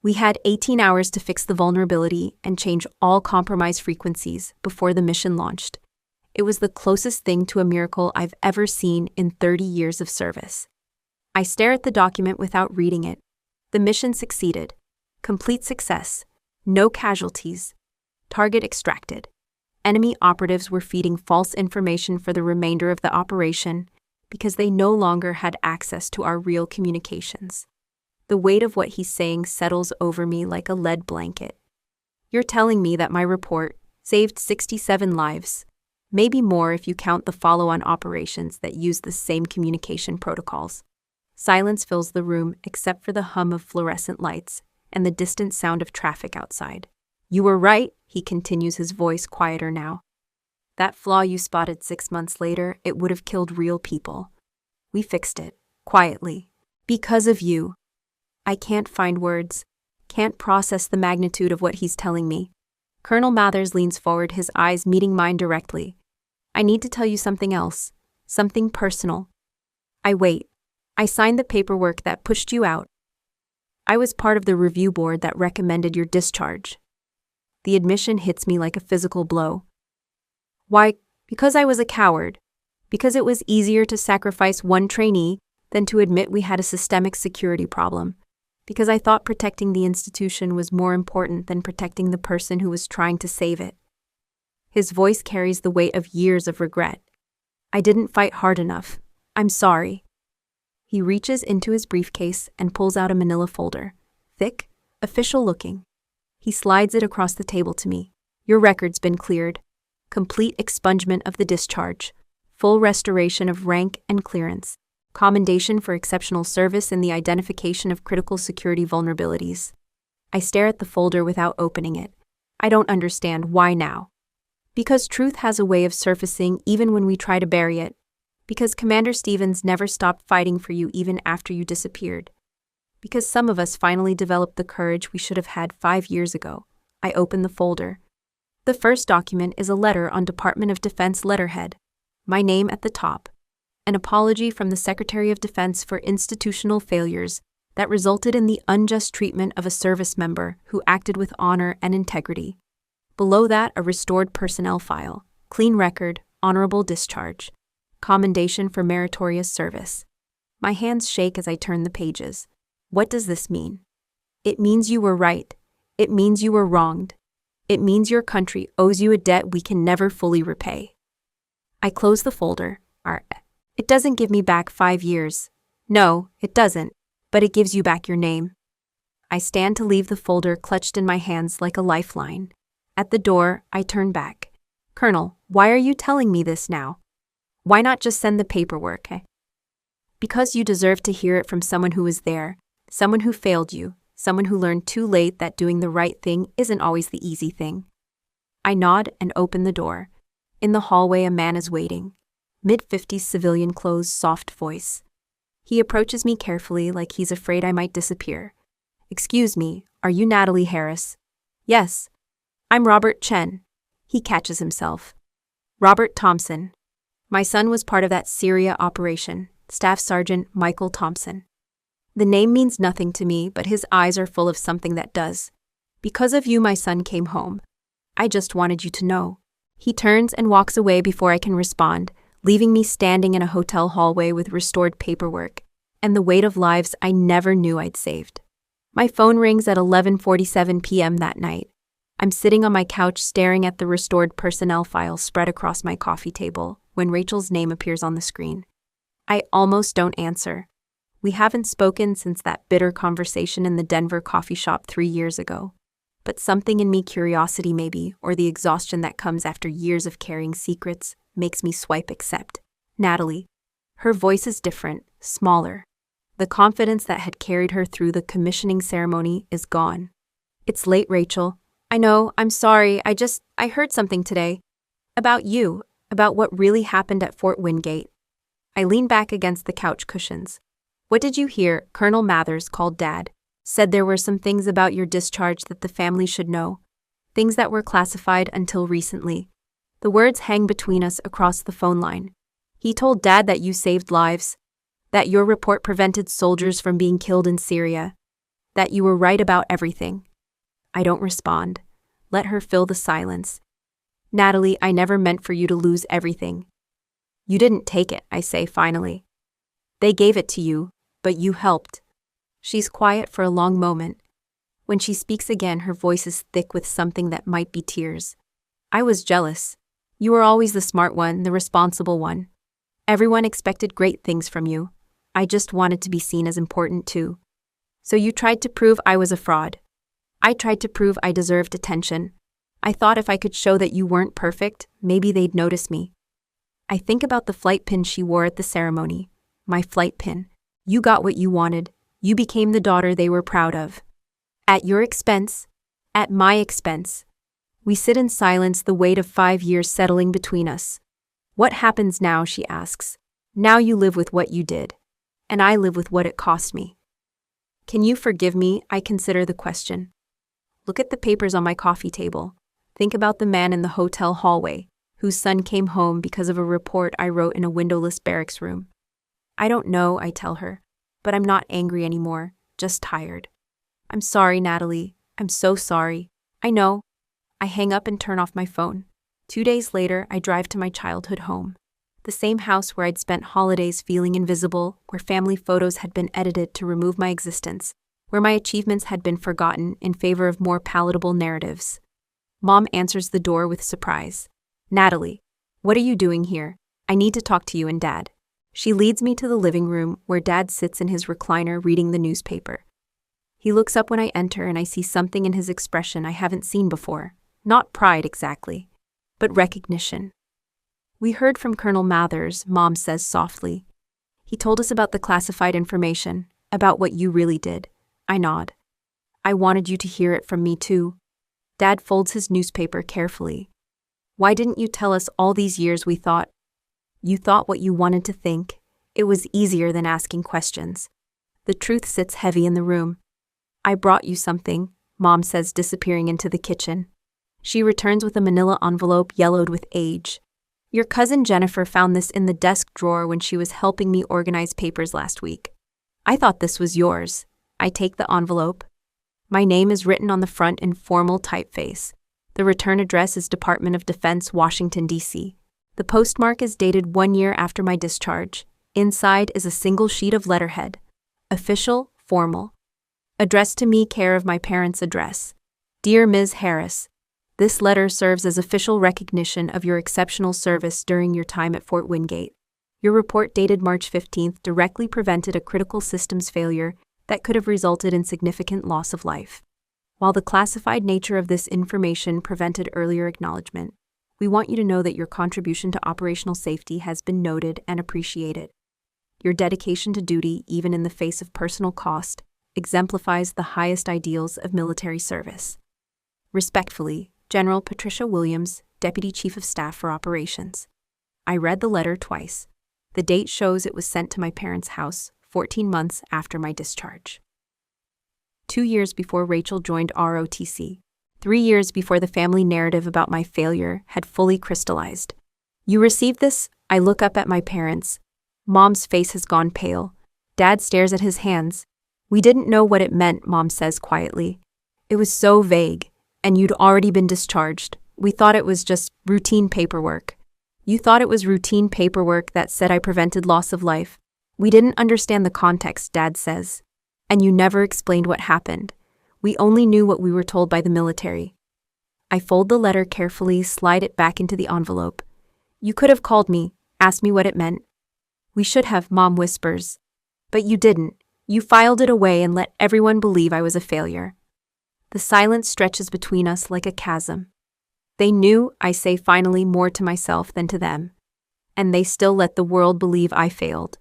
Speaker 1: We had 18 hours to fix the vulnerability and change all compromised frequencies before the mission launched. It was the closest thing to a miracle I've ever seen in 30 years of service. I stare at the document without reading it. The mission succeeded. Complete success. No casualties. Target extracted. Enemy operatives were feeding false information for the remainder of the operation because they no longer had access to our real communications. The weight of what he's saying settles over me like a lead blanket. You're telling me that my report saved 67 lives, maybe more if you count the follow-on operations that use the same communication protocols. Silence fills the room except for the hum of fluorescent lights and the distant sound of traffic outside. You were right, he continues, his voice quieter now. That flaw you spotted 6 months later, it would have killed real people. We fixed it, quietly. Because of you. I can't find words, can't process the magnitude of what he's telling me. Colonel Mathers leans forward, his eyes meeting mine directly. I need to tell you something else, something personal. I wait. I signed the paperwork that pushed you out. I was part of the review board that recommended your discharge. The admission hits me like a physical blow. Why? Because I was a coward. Because it was easier to sacrifice one trainee than to admit we had a systemic security problem. Because I thought protecting the institution was more important than protecting the person who was trying to save it. His voice carries the weight of years of regret. I didn't fight hard enough. I'm sorry. He reaches into his briefcase and pulls out a manila folder. Thick, official looking. He slides it across the table to me. Your record's been cleared. Complete expungement of the discharge. Full restoration of rank and clearance. Commendation for exceptional service in the identification of critical security vulnerabilities. I stare at the folder without opening it. I don't understand why now. Because truth has a way of surfacing even when we try to bury it. Because Commander Stevens never stopped fighting for you even after you disappeared. Because some of us finally developed the courage we should have had 5 years ago. I open the folder. The first document is a letter on Department of Defense letterhead. My name at the top. An apology from the Secretary of Defense for institutional failures that resulted in the unjust treatment of a service member who acted with honor and integrity. Below that, a restored personnel file, clean record, honorable discharge, commendation for meritorious service. My hands shake as I turn the pages. What does this mean? It means you were right. It means you were wronged. It means your country owes you a debt we can never fully repay. I close the folder. It doesn't give me back 5 years. No, it doesn't, but it gives you back your name. I stand to leave the folder clutched in my hands like a lifeline. At the door, I turn back. Colonel, why are you telling me this now? Why not just send the paperwork? Because you deserve to hear it from someone who was there, someone who failed you, someone who learned too late that doing the right thing isn't always the easy thing. I nod and open the door. In the hallway, a man is waiting. Mid-50s civilian clothes, soft voice. He approaches me carefully like he's afraid I might disappear. Excuse me, are you Natalie Harris? Yes. I'm Robert Chen. He catches himself. Robert Thompson. My son was part of that Syria operation, Staff Sergeant Michael Thompson. The name means nothing to me, but his eyes are full of something that does. Because of you, my son came home. I just wanted you to know. He turns and walks away before I can respond, leaving me standing in a hotel hallway with restored paperwork and the weight of lives I never knew I'd saved. My phone rings at 11:47 p.m. that night. I'm sitting on my couch staring at the restored personnel file spread across my coffee table when Rachel's name appears on the screen. I almost don't answer. We haven't spoken since that bitter conversation in the Denver coffee shop 3 years ago. But something in me, curiosity maybe, or the exhaustion that comes after years of carrying secrets, makes me swipe accept. Natalie. Her voice is different, smaller. The confidence that had carried her through the commissioning ceremony is gone. It's late, Rachel. I know, I'm sorry, I heard something today. About you, about what really happened at Fort Wingate. I lean back against the couch cushions. What did you hear? Colonel Mathers called Dad. Said there were some things about your discharge that the family should know. Things that were classified until recently. The words hang between us across the phone line. He told Dad that you saved lives. That your report prevented soldiers from being killed in Syria. That you were right about everything. I don't respond. Let her fill the silence. Natalie, I never meant for you to lose everything. You didn't take it, I say finally. They gave it to you, but you helped. She's quiet for a long moment. When she speaks again, her voice is thick with something that might be tears. I was jealous. You were always the smart one, the responsible one. Everyone expected great things from you. I just wanted to be seen as important too. So you tried to prove I was a fraud. I tried to prove I deserved attention. I thought if I could show that you weren't perfect, maybe they'd notice me. I think about the flight pin she wore at the ceremony. My flight pin. You got what you wanted. You became the daughter they were proud of. At your expense. At my expense. We sit in silence, the weight of 5 years settling between us. What happens now, she asks. Now you live with what you did. and I live with what it cost me. Can you forgive me? I consider the question. Look at the papers on my coffee table. Think about the man in the hotel hallway, whose son came home because of a report I wrote in a windowless barracks room. I don't know, I tell her, but I'm not angry anymore, just tired. I'm sorry, Natalie. I'm so sorry. I know. I hang up and turn off my phone. 2 days later, I drive to my childhood home. The same house where I'd spent holidays feeling invisible, where family photos had been edited to remove my existence, where my achievements had been forgotten in favor of more palatable narratives. Mom answers the door with surprise. Natalie, what are you doing here? I need to talk to you and Dad. She leads me to the living room where Dad sits in his recliner reading the newspaper. He looks up when I enter and I see something in his expression I haven't seen before. Not pride exactly, but recognition. We heard from Colonel Mathers, Mom says softly. He told us about the classified information, about what you really did. I nod. I wanted you to hear it from me too. Dad folds his newspaper carefully. Why didn't you tell us all these years we thought? You thought what you wanted to think. It was easier than asking questions. The truth sits heavy in the room. I brought you something, Mom says, disappearing into the kitchen. She returns with a manila envelope yellowed with age. Your cousin Jennifer found this in the desk drawer when she was helping me organize papers last week. I thought this was yours. I take the envelope. My name is written on the front in formal typeface. The return address is Department of Defense, Washington, D.C. The postmark is dated 1 year after my discharge. Inside is a single sheet of letterhead. Official, formal. Addressed to me care of my parents' address. Dear Ms. Harris, this letter serves as official recognition of your exceptional service during your time at Fort Wingate. Your report dated March 15th directly prevented a critical systems failure that could have resulted in significant loss of life. While the classified nature of this information prevented earlier acknowledgement, we want you to know that your contribution to operational safety has been noted and appreciated. Your dedication to duty, even in the face of personal cost, exemplifies the highest ideals of military service. Respectfully, General Patricia Williams, Deputy Chief of Staff for Operations. I read the letter twice. The date shows it was sent to my parents' house 14 months after my discharge. 2 years before Rachel joined ROTC. 3 years before the family narrative about my failure had fully crystallized. You received this? I look up at my parents. Mom's face has gone pale. Dad stares at his hands. We didn't know what it meant, Mom says quietly. It was so vague. And you'd already been discharged. We thought it was just routine paperwork. You thought it was routine paperwork that said I prevented loss of life. We didn't understand the context, Dad says. And you never explained what happened. We only knew what we were told by the military. I fold the letter carefully, slide it back into the envelope. You could have called me, asked me what it meant. We should have, Mom whispers. But you didn't. You filed it away and let everyone believe I was a failure. The silence stretches between us like a chasm. They knew, I say finally, more to myself than to them. And they still let the world believe I failed.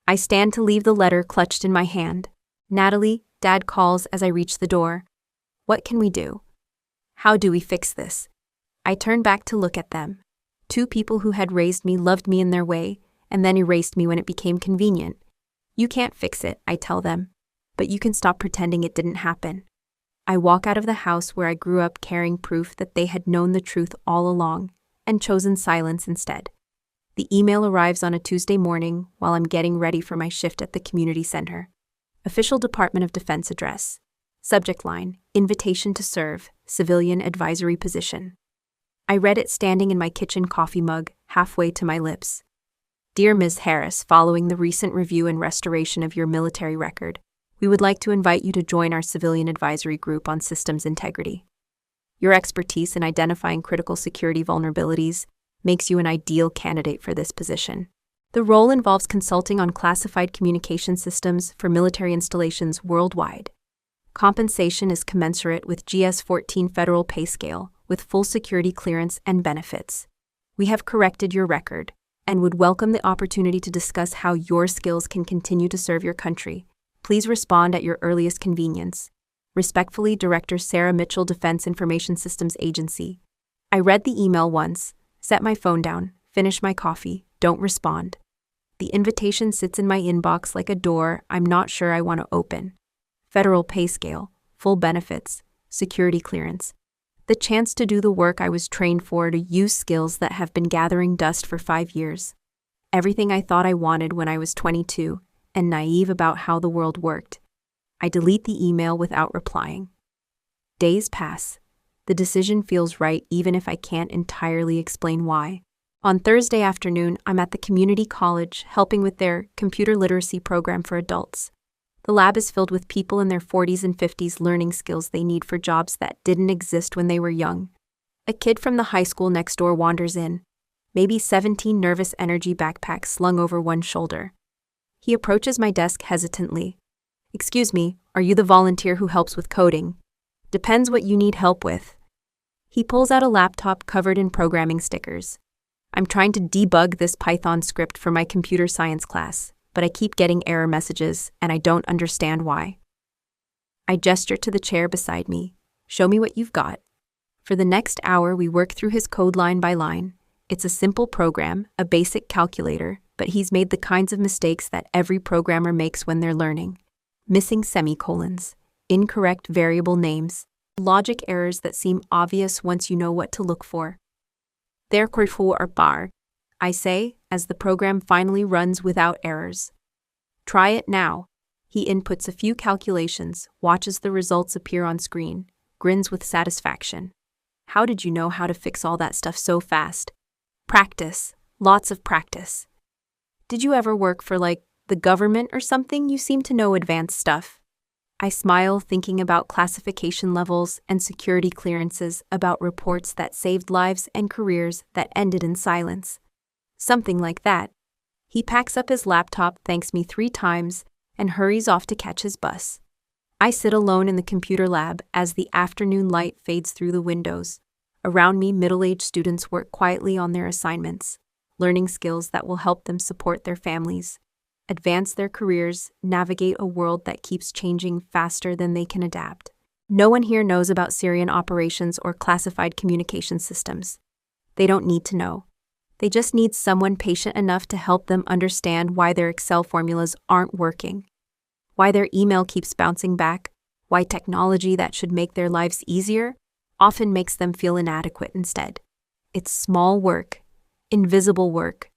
Speaker 1: I stand to leave the letter clutched in my hand. Natalie, Dad calls as I reach the door. What can we do? How do we fix this? I turn back to look at them. 2 people who had raised me loved me in their way, and then erased me when it became convenient. You can't fix it, I tell them. But you can stop pretending it didn't happen. I walk out of the house where I grew up carrying proof that they had known the truth all along, and chosen silence instead. The email arrives on a Tuesday morning while I'm getting ready for my shift at the community center. Official Department of Defense address. Subject line, Invitation to serve, civilian advisory position. I read it standing in my kitchen coffee mug, halfway to my lips. Dear Ms. Harris, following the recent review and restoration of your military record, we would like to invite you to join our Civilian Advisory Group on Systems Integrity. Your expertise in identifying critical security vulnerabilities makes you an ideal candidate for this position. The role involves consulting on classified communication systems for military installations worldwide. Compensation is commensurate with GS-14 federal pay scale, with full security clearance and benefits. We have corrected your record and would welcome the opportunity to discuss how your skills can continue to serve your country. Please respond at your earliest convenience. Respectfully, Director Sarah Mitchell, Defense Information Systems Agency. I read the email once, set my phone down, finished my coffee, don't respond. The invitation sits in my inbox like a door I'm not sure I want to open. Federal pay scale, full benefits, security clearance. The chance to do the work I was trained for, to use skills that have been gathering dust for 5 years. Everything I thought I wanted when I was 22 and naive about how the world worked. I delete the email without replying. Days pass. The decision feels right even if I can't entirely explain why. On Thursday afternoon, I'm at the community college helping with their computer literacy program for adults. The lab is filled with people in their 40s and 50s learning skills they need for jobs that didn't exist when they were young. A kid from the high school next door wanders in, maybe 17 nervous energy backpacks slung over one shoulder. He approaches my desk hesitantly. "Excuse me, are you the volunteer who helps with coding?" "Depends what you need help with." He pulls out a laptop covered in programming stickers. "I'm trying to debug this Python script for my computer science class, but I keep getting error messages and I don't understand why." I gesture to the chair beside me. "Show me what you've got." For the next hour, we work through his code line by line. It's a simple program, a basic calculator, but he's made the kinds of mistakes that every programmer makes when they're learning. Missing semicolons, incorrect variable names, logic errors that seem obvious once you know what to look for. "Therefore or bar," I say, as the program finally runs without errors. "Try it now." He inputs a few calculations, watches the results appear on screen, grins with satisfaction. "How did you know how to fix all that stuff so fast?" "Practice. Lots of practice." "Did you ever work for, the government or something? You seem to know advanced stuff." I smile, thinking about classification levels and security clearances, about reports that saved lives and careers that ended in silence. "Something like that." He packs up his laptop, thanks me 3 times, and hurries off to catch his bus. I sit alone in the computer lab as the afternoon light fades through the windows. Around me, middle-aged students work quietly on their assignments, learning skills that will help them support their families, advance their careers, navigate a world that keeps changing faster than they can adapt. No one here knows about Syrian operations or classified communication systems. They don't need to know. They just need someone patient enough to help them understand why their Excel formulas aren't working, why their email keeps bouncing back, why technology that should make their lives easier often makes them feel inadequate instead. It's small work, invisible work,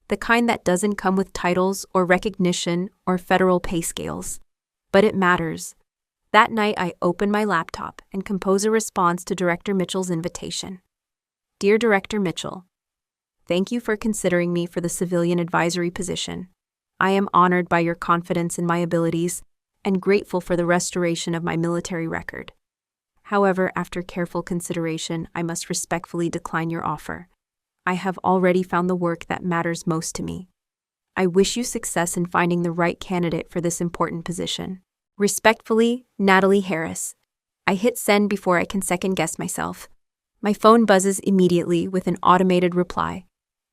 Speaker 1: the kind that doesn't come with titles or recognition or federal pay scales. But it matters. That night, I open my laptop and compose a response to Director Mitchell's invitation. "Dear Director Mitchell, thank you for considering me for the civilian advisory position. I am honored by your confidence in my abilities and grateful for the restoration of my military record. However, after careful consideration, I must respectfully decline your offer. I have already found the work that matters most to me. I wish you success in finding the right candidate for this important position. Respectfully, Natalie Harris." I hit send before I can second-guess myself. My phone buzzes immediately with an automated reply.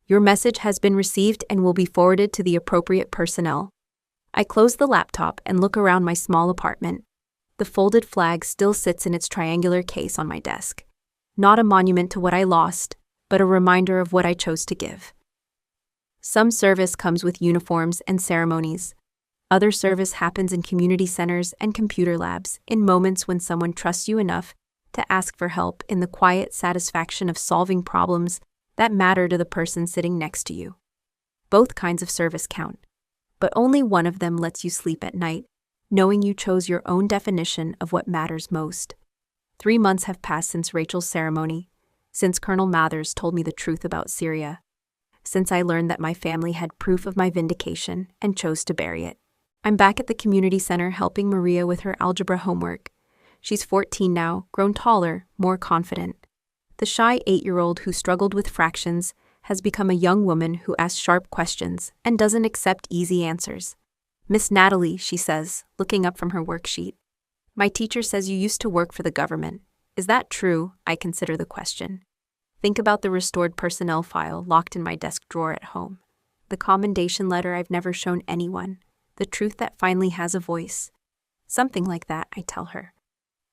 Speaker 1: "Your message has been received and will be forwarded to the appropriate personnel." I close the laptop and look around my small apartment. The folded flag still sits in its triangular case on my desk. Not a monument to what I lost, but a reminder of what I chose to give. Some service comes with uniforms and ceremonies. Other service happens in community centers and computer labs, in moments when someone trusts you enough to ask for help, in the quiet satisfaction of solving problems that matter to the person sitting next to you. Both kinds of service count, but only one of them lets you sleep at night, knowing you chose your own definition of what matters most. 3 months have passed since Rachel's ceremony, since Colonel Mathers told me the truth about Syria, since I learned that my family had proof of my vindication and chose to bury it. I'm back at the community center helping Maria with her algebra homework. She's 14 now, grown taller, more confident. The shy 8-year-old who struggled with fractions has become a young woman who asks sharp questions and doesn't accept easy answers. "Miss Natalie," she says, looking up from her worksheet. "My teacher says you used to work for the government. Is that true?" I consider the question. Think about the restored personnel file locked in my desk drawer at home. The commendation letter I've never shown anyone. The truth that finally has a voice. "Something like that," I tell her.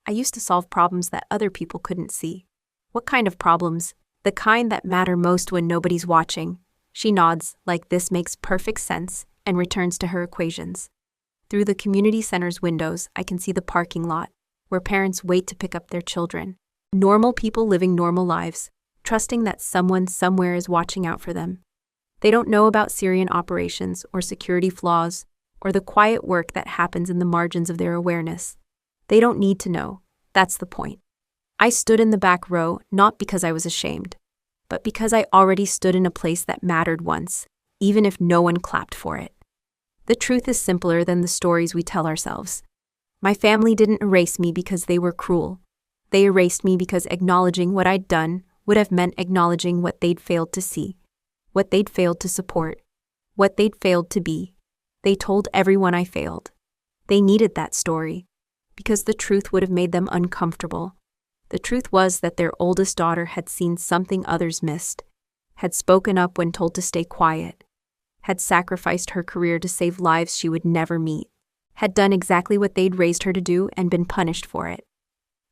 Speaker 1: "I used to solve problems that other people couldn't see." "What kind of problems?" "The kind that matter most when nobody's watching." She nods, like this makes perfect sense, and returns to her equations. Through the community center's windows, I can see the parking lot, where parents wait to pick up their children. Normal people living normal lives, trusting that someone somewhere is watching out for them. They don't know about Syrian operations or security flaws or the quiet work that happens in the margins of their awareness. They don't need to know. That's the point. I stood in the back row not because I was ashamed, but because I already stood in a place that mattered once, even if no one clapped for it. The truth is simpler than the stories we tell ourselves. My family didn't erase me because they were cruel. They erased me because acknowledging what I'd done would have meant acknowledging what they'd failed to see, what they'd failed to support, what they'd failed to be. They told everyone I failed. They needed that story, because the truth would have made them uncomfortable. The truth was that their oldest daughter had seen something others missed, had spoken up when told to stay quiet, had sacrificed her career to save lives she would never meet, had done exactly what they'd raised her to do and been punished for it.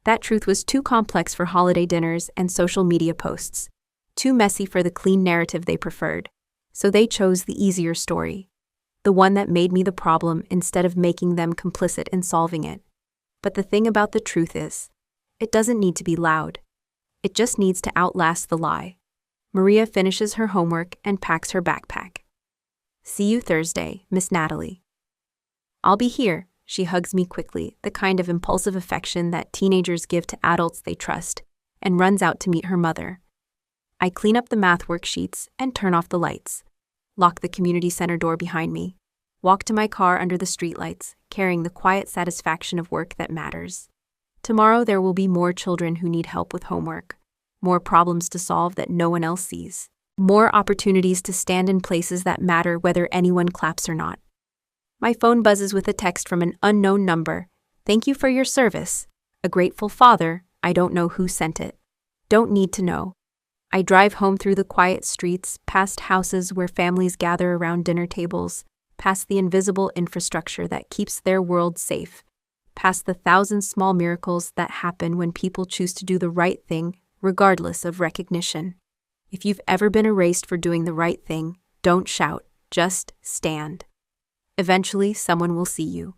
Speaker 1: That truth was too complex for holiday dinners and social media posts, too messy for the clean narrative they preferred, so they chose the easier story, the one that made me the problem instead of making them complicit in solving it. But the thing about the truth is, it doesn't need to be loud. It just needs to outlast the lie. Maria finishes her homework and packs her backpack. See you Thursday, Miss Natalie. I'll be here. She hugs me quickly, the kind of impulsive affection that teenagers give to adults they trust, and runs out to meet her mother. I clean up the math worksheets and turn off the lights, lock the community center door behind me, walk to my car under the streetlights, carrying the quiet satisfaction of work that matters. Tomorrow there will be more children who need help with homework, more problems to solve that no one else sees, more opportunities to stand in places that matter whether anyone claps or not. My phone buzzes with a text from an unknown number. Thank you for your service. A grateful father. I don't know who sent it. Don't need to know. I drive home through the quiet streets, past houses where families gather around dinner tables, past the invisible infrastructure that keeps their world safe, past the thousand small miracles that happen when people choose to do the right thing, regardless of recognition. If you've ever been erased for doing the right thing, don't shout, just stand. Eventually, someone will see you.